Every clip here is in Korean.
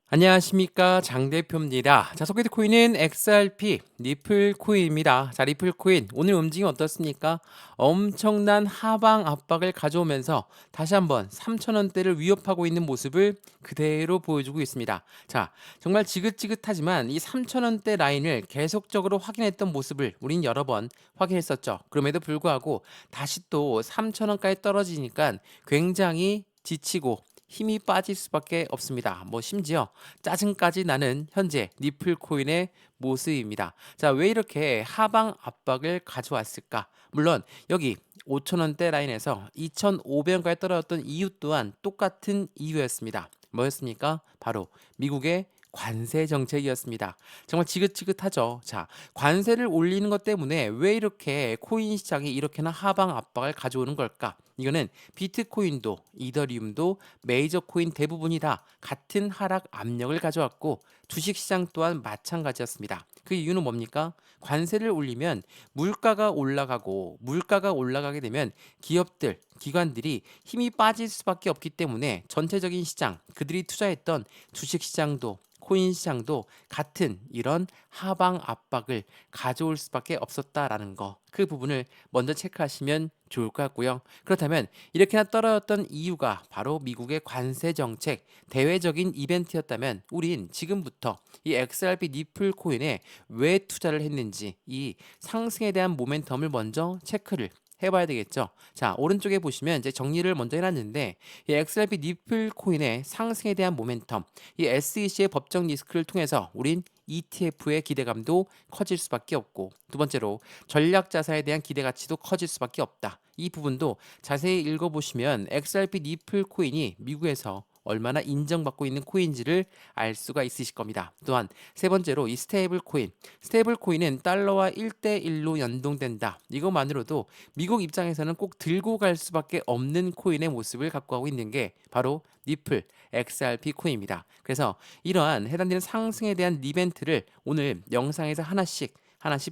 안녕하십니까 장 대표입니다. 자, 소개트 코인은 XRP 리플 코인입니다. 자, 리플 코인 오늘 움직임 어떻습니까? 엄청난 하방 압박을 가져오면서 다시 한번 3,000원대를 위협하고 있는 모습을 그대로 보여주고 있습니다. 자, 정말 지긋지긋하지만 이 3,000원대 라인을 계속적으로 확인했던 모습을 우린 여러 번 확인했었죠. 그럼에도 불구하고 다시 또 3,000원까지 떨어지니까 굉장히 지치고 힘이 빠질 수밖에 없습니다. 뭐 심지어 짜증까지 나는 현재 리플 코인의 모습입니다. 자, 왜 이렇게 하방 압박을 가져왔을까? 물론 여기 5,000원대 라인에서 2,500원까지 떨어졌던 이유 또한 똑같은 이유였습니다. 뭐였습니까? 바로 미국의 관세 정책이었습니다. 정말 지긋지긋하죠. 자, 관세를 올리는 것 때문에 왜 이렇게 코인 시장이 이렇게나 하방 압박을 가져오는 걸까? 이거는 비트코인도 이더리움도 메이저 코인 대부분이 다 같은 하락 압력을 가져왔고 주식시장 또한 마찬가지였습니다. 그 이유는 뭡니까? 관세를 올리면 물가가 올라가고 물가가 올라가게 되면 기업들, 기관들이 힘이 빠질 수밖에 없기 때문에 전체적인 시장, 그들이 투자했던 주식시장도 코인 시장도 같은 이런 하방 압박을 가져올 수밖에 없었다라는 거. 그 부분을 먼저 체크하시면 좋을 것 같고요. 그렇다면 이렇게나 떨어졌던 이유가 바로 미국의 관세 정책 대외적인 이벤트였다면 우린 지금부터 이 XRP 리플 코인에 왜 투자를 했는지 이 상승에 대한 모멘텀을 먼저 체크를 해봐야 되겠죠. 자, 오른쪽에 보시면 이제 정리를 먼저 해놨는데 이 XRP 리플 코인의 상승에 대한 모멘텀, 이 SEC의 법정 리스크를 통해서 우린 ETF의 기대감도 커질 수밖에 없고 두 번째로 전략 자산에 대한 기대 가치도 커질 수밖에 없다. 이 부분도 자세히 읽어보시면 XRP 리플 코인이 미국에서 얼마나 인정받고 있는 코인지를 알 수가 있으실 겁니다. 또한 세 번째로 이 스테이블 코인. 스테이블 코인은 달러와 1대1로 연동된다. 이것만으로도 미국 입장에서는 꼭 들고 갈 수밖에 없는 코인의 모습을 갖고 가고 있는 게 바로 리플 XRP 코인입니다. 그래서 이러한 해당되는 상승에 대한 리벤트를 오늘 영상에서 하나씩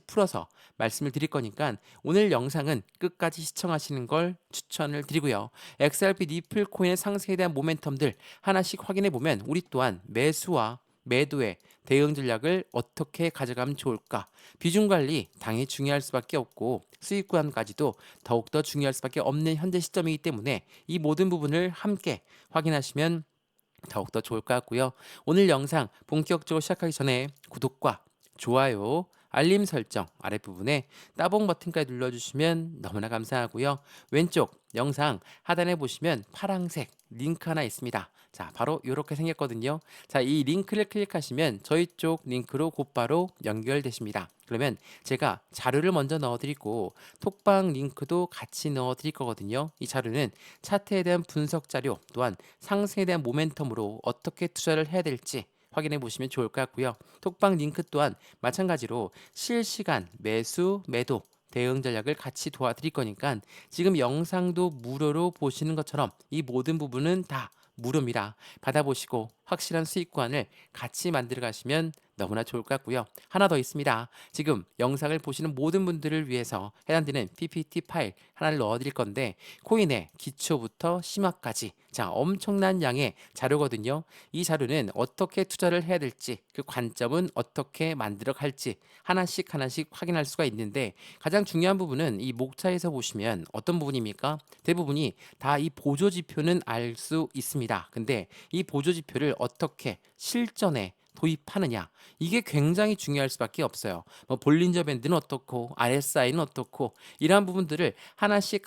풀어서 말씀을 드릴 거니까 오늘 영상은 끝까지 시청하시는 걸 추천을 드리고요. XRP 리플 코인의 상승에 대한 모멘텀들 하나씩 확인해 보면 우리 또한 매수와 매도의 대응 전략을 어떻게 가져가면 좋을까? 비중 관리 당연히 중요할 수밖에 없고 수익 구간까지도 더욱더 중요할 수밖에 없는 현재 시점이기 때문에 이 모든 부분을 함께 확인하시면 더욱더 좋을 것 같고요. 오늘 영상 본격적으로 시작하기 전에 구독과 좋아요, 알림 설정 아랫부분에 따봉 버튼까지 눌러주시면 너무나 감사하고요. 왼쪽 영상 하단에 보시면 파란색 링크 하나 있습니다. 자, 바로 이렇게 생겼거든요. 자, 이 링크를 클릭하시면 저희 쪽 링크로 곧바로 연결되십니다. 그러면 제가 자료를 먼저 넣어드리고 톡방 링크도 같이 넣어드릴 거거든요. 이 자료는 차트에 대한 분석 자료 또한 상승에 대한 모멘텀으로 어떻게 투자를 해야 될지 확인해 보시면 좋을 것 같고요. 톡방 링크 또한 마찬가지로 실시간 매수, 매도 대응 전략을 같이 도와드릴 거니까 지금 영상도 무료로 보시는 것처럼 이 모든 부분은 다 무료입니다. 받아보시고 확실한 수익관을 같이 만들어 가시면 너무나 좋을 것 같고요. 하나 더 있습니다. 지금 영상을 보시는 모든 분들을 위해서 해당되는 PPT 파일 하나를 넣어드릴 건데 코인의 기초부터 심화까지 자 엄청난 양의 자료거든요. 이 자료는 어떻게 투자를 해야 될지 그 관점은 어떻게 만들어 갈지 하나씩 확인할 수가 있는데 가장 중요한 부분은 이 목차에서 보시면 어떤 부분입니까? 대부분이 다 이 보조 지표는 알 수 있습니다. 근데 이 보조 지표를 어떻게 실전에 도입하느냐 이게 굉장히 중요할 수밖에 없어요. 뭐 볼린저 밴드는 어떻고 RSI는 어떻고 이러한 부분들을 하나씩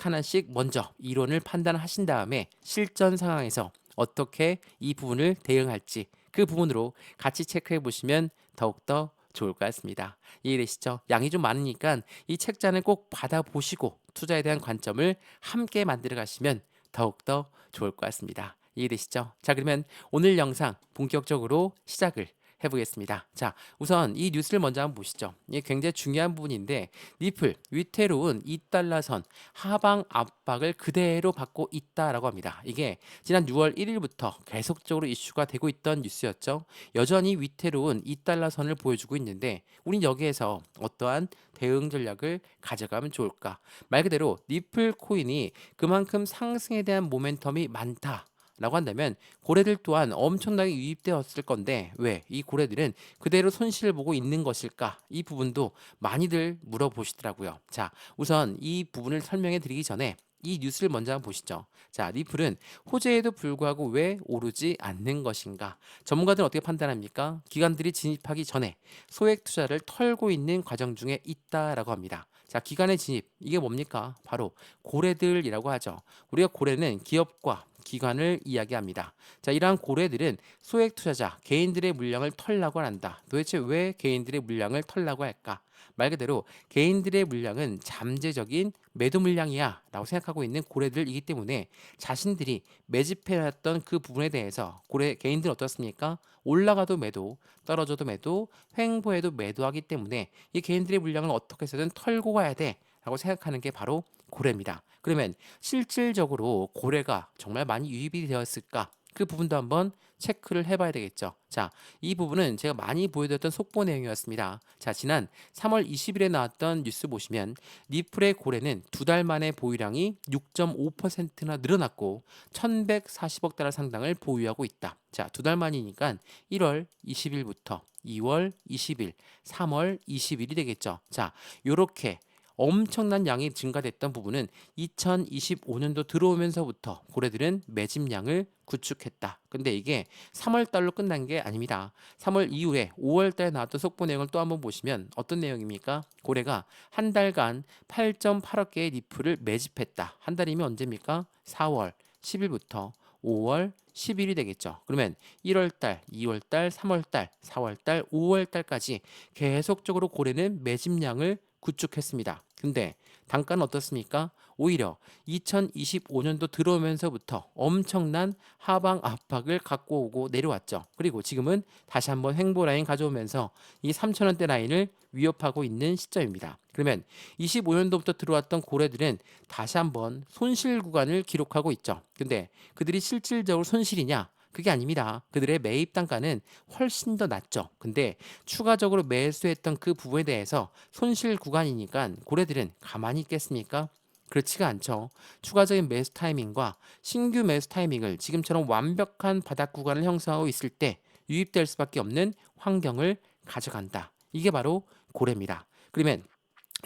먼저 이론을 판단하신 다음에 실전 상황에서 어떻게 이 부분을 대응할지 그 부분으로 같이 체크해 보시면 더욱더 좋을 것 같습니다. 이해되시죠? 양이 좀 많으니까 이 책자는 꼭 받아보시고 투자에 대한 관점을 함께 만들어 가시면 더욱더 좋을 것 같습니다. 이해되시죠? 자, 그러면 오늘 영상 본격적으로 시작을 해보겠습니다. 자, 우선 이 뉴스를 먼저 한번 보시죠. 이게 굉장히 중요한 부분인데 리플 위태로운 2달러선 하방 압박을 그대로 받고 있다라고 합니다. 이게 지난 6월 1일부터 계속적으로 이슈가 되고 있던 뉴스였죠. 여전히 위태로운 2달러선을 보여주고 있는데 우린 여기에서 어떠한 대응 전략을 가져가면 좋을까? 말 그대로 리플 코인이 그만큼 상승에 대한 모멘텀이 많다. 라고 한다면 고래들 또한 엄청나게 유입되었을 건데 왜 이 고래들은 그대로 손실을 보고 있는 것일까? 이 부분도 많이들 물어보시더라고요. 자, 우선 이 부분을 설명해 드리기 전에 이 뉴스를 먼저 한번 보시죠. 자, 리플은 호재에도 불구하고 왜 오르지 않는 것인가? 전문가들은 어떻게 판단합니까? 기관들이 진입하기 전에 소액 투자를 털고 있는 과정 중에 있다라고 합니다. 자, 기관의 진입, 이게 뭡니까? 바로 고래들이라고 하죠. 우리가 고래는 기업과 기관을 이야기합니다. 자, 이러한 고래들은 소액 투자자, 개인들의 물량을 털라고 한다. 도대체 왜 개인들의 물량을 털라고 할까? 말 그대로 개인들의 물량은 잠재적인 매도 물량이야 라고 생각하고 있는 고래들이기 때문에 자신들이 매집해놨던 그 부분에 대해서 고래 개인들은 어떻습니까? 올라가도 매도, 떨어져도 매도, 횡보해도 매도하기 때문에 이 개인들의 물량을 어떻게 해서든 털고 가야 돼 라고 생각하는 게 바로 고래입니다. 그러면 실질적으로 고래가 정말 많이 유입이 되었을까? 그 부분도 한번 체크를 해봐야 되겠죠. 자, 이 부분은 제가 많이 보여드렸던 속보 내용이었습니다. 자, 지난 3월 20일에 나왔던 뉴스 보시면 리플의 고래는 두 달 만에 보유량이 6.5%나 늘어났고 1140억 달러 상당을 보유하고 있다. 자, 두 달 만이니까 1월 20일부터 2월 20일, 3월 20일이 되겠죠. 자, 요렇게 엄청난 양이 증가됐던 부분은 2025년도 들어오면서부터 고래들은 매집량을 구축했다. 근데 이게 3월 달로 끝난 게 아닙니다. 3월 이후에 5월 달에 나왔던 속보 내용을 또 한번 보시면 어떤 내용입니까? 고래가 한 달간 8.8억 개의 리플을 매집했다. 한 달이면 언제입니까? 4월 10일부터 5월 10일이 되겠죠. 그러면 1월 달, 2월 달, 3월 달, 4월 달, 5월 달까지 계속적으로 고래는 매집량을 구축했습니다. 근데 단가는 어떻습니까? 오히려 2025년도 들어오면서부터 엄청난 하방 압박을 갖고 오고 내려왔죠. 그리고 지금은 다시 한번 횡보 라인 가져오면서 이 3,000원대 라인을 위협하고 있는 시점입니다. 그러면 25년도부터 들어왔던 고래들은 다시 한번 손실 구간을 기록하고 있죠. 근데 그들이 실질적으로 손실이냐? 그게 아닙니다. 그들의 매입 단가는 훨씬 더 낮죠. 근데 추가적으로 매수했던 그 부분에 대해서 손실 구간이니까 고래들은 가만히 있겠습니까? 그렇지가 않죠. 추가적인 매수 타이밍과 신규 매수 타이밍을 지금처럼 완벽한 바닥 구간을 형성하고 있을 때 유입될 수밖에 없는 환경을 가져간다. 이게 바로 고래입니다. 그러면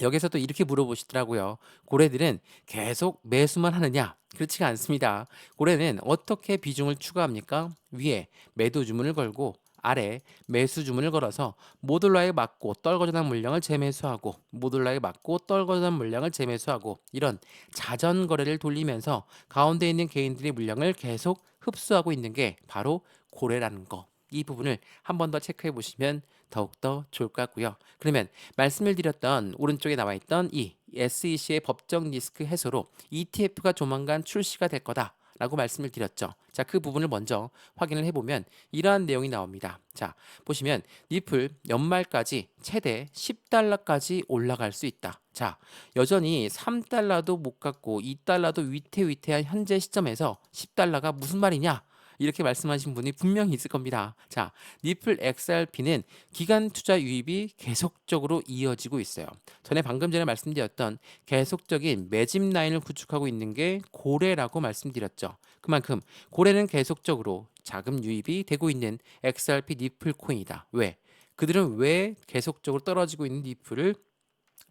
여기서 또 이렇게 물어보시더라고요. 고래들은 계속 매수만 하느냐? 그렇지가 않습니다. 고래는 어떻게 비중을 추가합니까? 위에 매도 주문을 걸고 아래 매수 주문을 걸어서 모듈라에 맞고 떨궈져난 물량을 재매수하고 모듈라에 맞고 떨궈져난 물량을 재매수하고 이런 자전 거래를 돌리면서 가운데 있는 개인들의 물량을 계속 흡수하고 있는 게 바로 고래라는 거. 이 부분을 한 번 더 체크해 보시면 더욱더 좋을 것 같고요. 그러면 말씀을 드렸던 오른쪽에 나와 있던 이 SEC의 법적 리스크 해소로 ETF가 조만간 출시가 될 거다. 라고 말씀을 드렸죠. 자, 그 부분을 먼저 확인을 해보면 이러한 내용이 나옵니다. 자, 보시면 리플 연말까지 최대 10달러까지 올라갈 수 있다. 자, 여전히 3달러도 못 갔고 2달러도 위태위태한 현재 시점에서 10달러가 무슨 말이냐? 이렇게 말씀하신 분이 분명히 있을 겁니다. 자, 리플 XRP는 기간 투자 유입이 계속적으로 이어지고 있어요. 방금 전에 말씀드렸던 계속적인 매집 라인을 구축하고 있는 게 고래라고 말씀드렸죠. 그만큼 고래는 계속적으로 자금 유입이 되고 있는 XRP 리플 코인이다. 왜? 그들은 왜 계속적으로 떨어지고 있는 리플을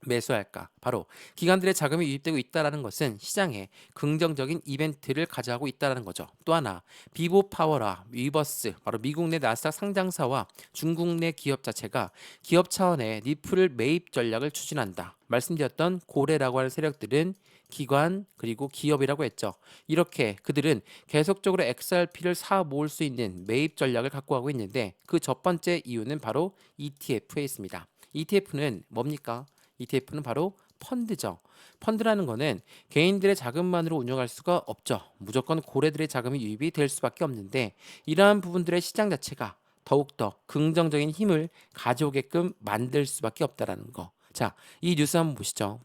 매수할까? 바로 기관들의 자금이 유입되고 있다는 것은 시장에 긍정적인 이벤트를 가져가고 있다는 거죠. 또 하나 비보 파워라 위버스 바로 미국 내 나스닥 상장사와 중국 내 기업 자체가 기업 차원의 리플을 매입 전략을 추진한다. 말씀드렸던 고래라고 하는 세력들은 기관 그리고 기업이라고 했죠. 이렇게 그들은 계속적으로 XRP를 사 모을 수 있는 매입 전략을 갖고 가고 있는데 그 첫 번째 이유는 바로 ETF에 있습니다. ETF는 뭡니까? ETF는 바로 펀드죠. 펀드라는 거는 개인들의 자금만으로 운영할 수가 없죠. 무조건 고래들의 자금이 유입이 될 수밖에 없는데 이러한 부분들의 시장 자체가 더욱더 긍정적인 힘을 가져오게끔 만들 수밖에 없다라는 거. 자, 이 뉴스 한번 보시죠.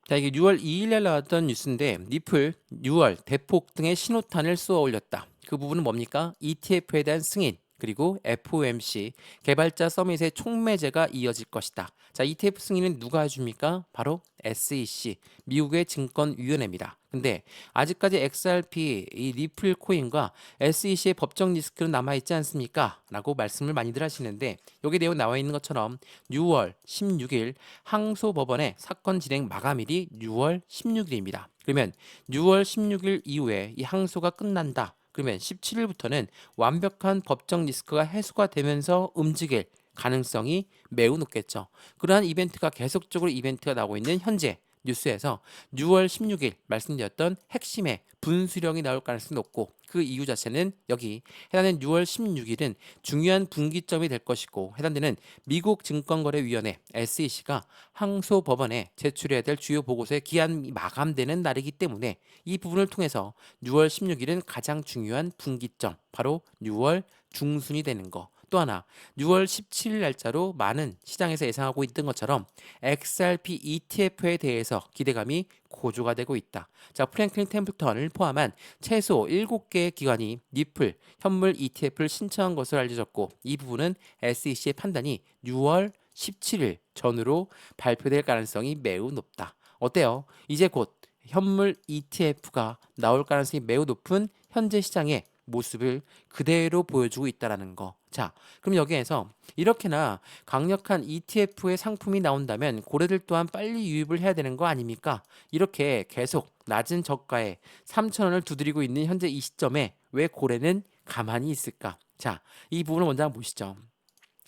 자, 이게 6월 2일에 나왔던 뉴스인데 리플 6월 대폭 등의 신호탄을 쏘아 올렸다. 그 부분은 뭡니까? ETF에 대한 승인 그리고 FOMC 개발자 서밋의 총매제가 이어질 것이다. 자, ETF 승인은 누가 해줍니까? 바로 SEC, 미국의 증권위원회입니다. 근데 아직까지 XRP, 이 리플 코인과 SEC의 법적 리스크는 남아있지 않습니까? 라고 말씀을 많이들 하시는데 여기 내용 나와 있는 것처럼 6월 16일 항소법원의 사건 진행 마감일이 6월 16일입니다. 그러면 6월 16일 이후에 이 항소가 끝난다. 그러면 17일부터는 완벽한 법적 리스크가 해소가 되면서 움직일 가능성이 매우 높겠죠. 그러한 이벤트가 계속적으로 이벤트가 나오고 있는 현재 뉴스에서 6월 16일 말씀드렸던 핵심의 분수령이 나올 가능성이 높고 그 이유 자체는 여기 해당되는 6월 16일은 중요한 분기점이 될 것이고 해당되는 미국 증권거래위원회 SEC가 항소법원에 제출해야 될 주요 보고서의 기한이 마감되는 날이기 때문에 이 부분을 통해서 6월 16일은 가장 중요한 분기점, 바로 6월 중순이 되는 거. 또 하나 6월 17일 날짜로 많은 시장에서 예상하고 있던 것처럼 XRP ETF에 대해서 기대감이 고조가 되고 있다. 자, 프랭클린 템플턴을 포함한 최소 7개의 기관이 리플 현물 ETF를 신청한 것으로 알려졌고 이 부분은 SEC의 판단이 6월 17일 전후로 발표될 가능성이 매우 높다. 어때요? 이제 곧 현물 ETF가 나올 가능성이 매우 높은 현재 시장의 모습을 그대로 보여주고 있다는 거. 자, 그럼 여기에서 이렇게나 강력한 ETF의 상품이 나온다면 고래들 또한 빨리 유입을 해야 되는 거 아닙니까? 이렇게 계속 낮은 저가에 3,000원을 두드리고 있는 현재 이 시점에 왜 고래는 가만히 있을까? 자, 이 부분을 먼저 한번 보시죠.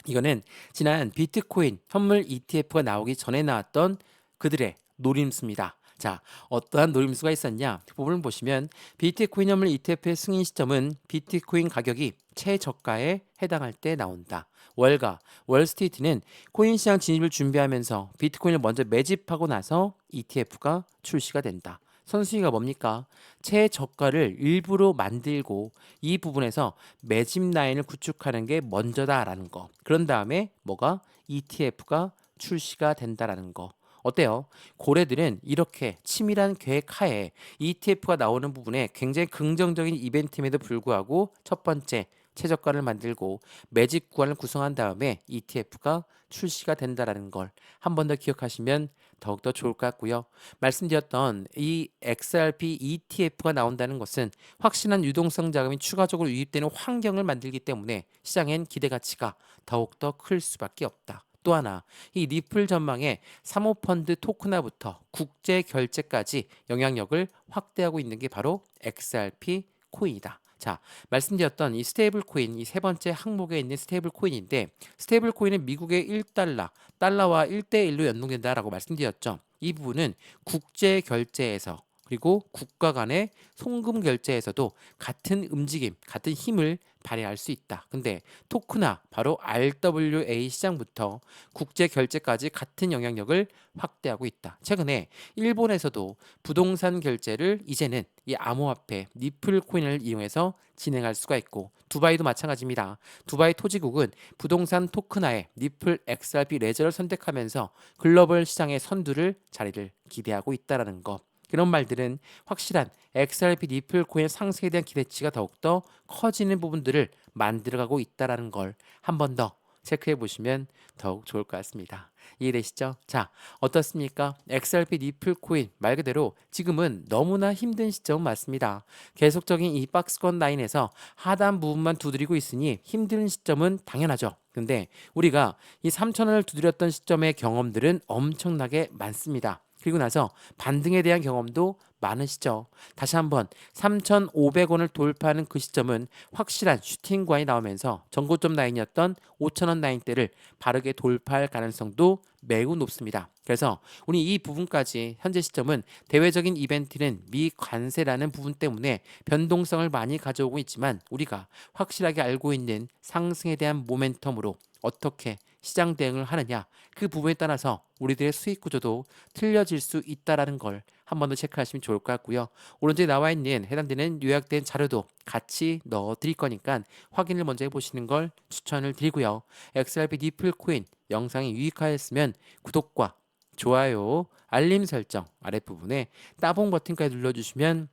이거는 지난 비트코인 현물 ETF가 나오기 전에 나왔던 그들의 노림수입니다. 자, 어떠한 노림수가 있었냐? 부분을 보시면 비트코인 현물 ETF의 승인 시점은 비트코인 가격이 최저가에 해당할 때 나온다. 월가, 월스트리트는 코인 시장 진입을 준비하면서 비트코인을 먼저 매집하고 나서 ETF가 출시가 된다. 선순위가 뭡니까? 최저가를 일부러 만들고 이 부분에서 매집 라인을 구축하는 게 먼저다라는 거. 그런 다음에 뭐가? ETF가 출시가 된다라는 거. 어때요? 고래들은 이렇게 치밀한 계획 하에 ETF가 나오는 부분에 굉장히 긍정적인 이벤트임에도 불구하고 첫 번째 최저가를 만들고 매집 구간을 구성한 다음에 ETF가 출시가 된다라는 걸 한 번 더 기억하시면 더욱더 좋을 것 같고요. 말씀드렸던 이 XRP ETF가 나온다는 것은 확실한 유동성 자금이 추가적으로 유입되는 환경을 만들기 때문에 시장엔 기대 가치가 더욱더 클 수밖에 없다. 또 하나, 이 리플 전망의 사모펀드 토크나부터 국제 결제까지 영향력을 확대하고 있는 게 바로 XRP 코인이다. 자, 말씀드렸던 이 스테이블 코인, 이 세 번째 항목에 있는 스테이블 코인인데 스테이블 코인은 미국의 1달러, 달러와 1대1로 연동된다라고 말씀드렸죠. 이 부분은 국제 결제에서 그리고 국가 간의 송금 결제에서도 같은 움직임, 같은 힘을 발휘할 수 있다. 근데 토크나 바로 RWA 시장부터 국제 결제까지 같은 영향력을 확대하고 있다. 최근에 일본에서도 부동산 결제를 이제는 이 암호화폐 리플 코인을 이용해서 진행할 수가 있고 두바이도 마찬가지입니다. 두바이 토지국은 부동산 토크나의 리플 XRP 레저를 선택하면서 글로벌 시장의 선두를 자리를 기대하고 있다라는 것. 그런 말들은 확실한 XRP 리플 코인의 상승에 대한 기대치가 더욱더 커지는 부분들을 만들어가고 있다는 걸 한 번 더 체크해 보시면 더욱 좋을 것 같습니다. 이해되시죠? 자, 어떻습니까? XRP 리플 코인 말 그대로 지금은 너무나 힘든 시점은 맞습니다. 계속적인 이 박스권 라인에서 하단 부분만 두드리고 있으니 힘든 시점은 당연하죠. 근데 우리가 이 3,000원을 두드렸던 시점의 경험들은 엄청나게 많습니다. 그리고 나서 반등에 대한 경험도 많으시죠. 다시 한번 3,500원을 돌파하는 그 시점은 확실한 슈팅관이 나오면서 전고점 라인이었던 5,000원 라인대를 바르게 돌파할 가능성도 매우 높습니다. 그래서 우리 이 부분까지 현재 시점은 대외적인 이벤트는 미관세라는 부분 때문에 변동성을 많이 가져오고 있지만 우리가 확실하게 알고 있는 상승에 대한 모멘텀으로 어떻게 시장 대응을 하느냐 그 부분에 따라서 우리들의 수익 구조도 틀려질 수 있다라는 걸 한 번 더 체크하시면 좋을 것 같고요. 오른쪽에 나와 있는 해당되는 요약된 자료도 같이 넣어 드릴 거니까 확인을 먼저 해보시는 걸 추천을 드리고요. XRP 리플 코인 영상이 유익하였으면 구독과 좋아요, 알림 설정 아랫부분에 따봉 버튼까지 눌러주시면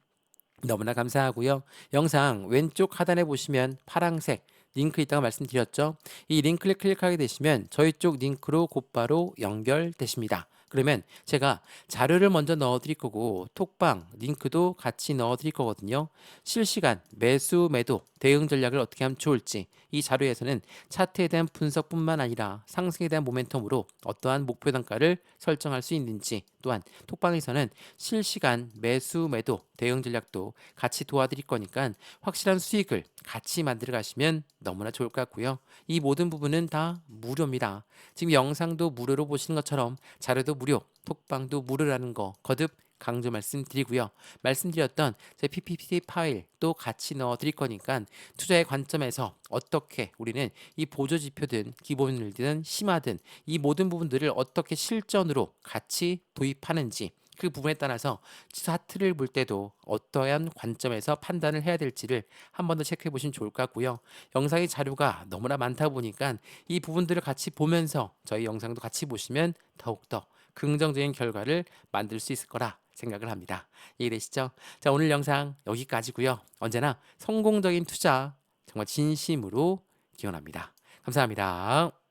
너무나 감사하고요. 영상 왼쪽 하단에 보시면 파랑색 링크 있다가 말씀드렸죠. 이 링크를 클릭하게 되시면 저희 쪽 링크로 곧바로 연결되십니다. 그러면 제가 자료를 먼저 넣어 드릴 거고 톡방 링크도 같이 넣어 드릴 거거든요. 실시간 매수 매도 대응 전략을 어떻게 하면 좋을지 이 자료에서는 차트에 대한 분석뿐만 아니라 상승에 대한 모멘텀으로 어떠한 목표 단가를 설정할 수 있는지, 또한 톡방에서는 실시간 매수 매도 대응 전략도 같이 도와드릴 거니까 확실한 수익을 같이 만들어 가시면 너무나 좋을 것 같고요. 이 모든 부분은 다 무료입니다. 지금 영상도 무료로 보시는 것처럼 자료도 무료, 톡방도 무료라는 거 거듭 강조 말씀드리고요. 말씀드렸던 제 PPT 파일 또 같이 넣어 드릴 거니까 투자의 관점에서 어떻게 우리는 이 보조 지표든 기본일든 심화든 이 모든 부분들을 어떻게 실전으로 같이 도입하는지, 그 부분에 따라서 차트를 볼 때도 어떠한 관점에서 판단을 해야 될지를 한 번 더 체크해 보시면 좋을 것 같고요. 영상의 자료가 너무나 많다 보니까 이 부분들을 같이 보면서 저희 영상도 같이 보시면 더욱더 긍정적인 결과를 만들 수 있을 거라 생각을 합니다. 이해되시죠? 자, 오늘 영상 여기까지고요. 언제나 성공적인 투자 정말 진심으로 기원합니다. 감사합니다.